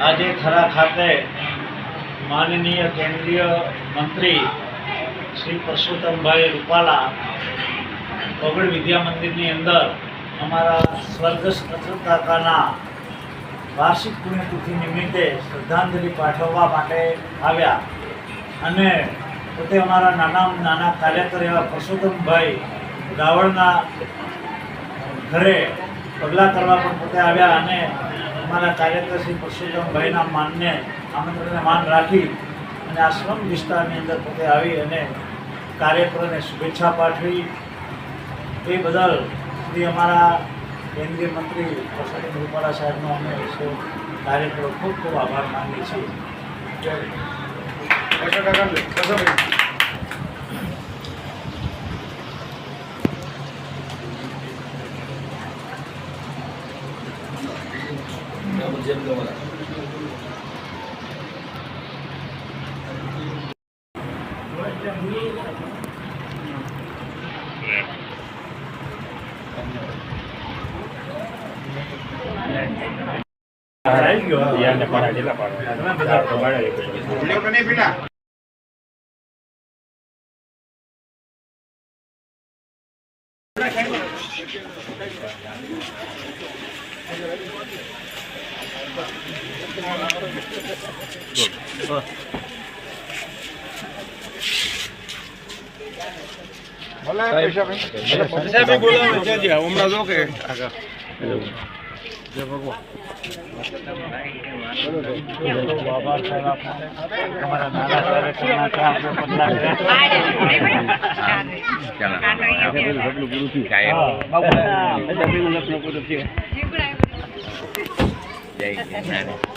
આજે થરા ખાતે માનનીય કેન્દ્રીય મંત્રી શ્રી પરસોત્તમભાઈ રૂપાલા કોગળ વિદ્યા મંદિરની અંદર અમારા સ્વર્ગસ્થ અચલ કાકાના વાર્ષિક પુણ્યતિથિ નિમિત્તે શ્રદ્ધાંજલિ પાઠવવા માટે આવ્યા અને પોતે અમારા નાના કાર્યકર એવા પરસોત્તમભાઈ ગાવળના ઘરે પગલાં કરવા પણ પોતે આવ્યા અને અમારા કાર્યકર શ્રી પરસોત્તમભાઈના માનને આમંત્રણને માન રાખી અને આશ્રમ વિસ્તારની અંદર પોતે આવી અને કાર્યકરોને શુભેચ્છા પાઠવી એ બદલ શ્રી અમારા કેન્દ્રીય મંત્રી પરસોત્તમ રૂપાલા સાહેબનો અમે સૌ કાર્યકરો ખૂબ ખૂબ આભાર માનીએ છીએ. જય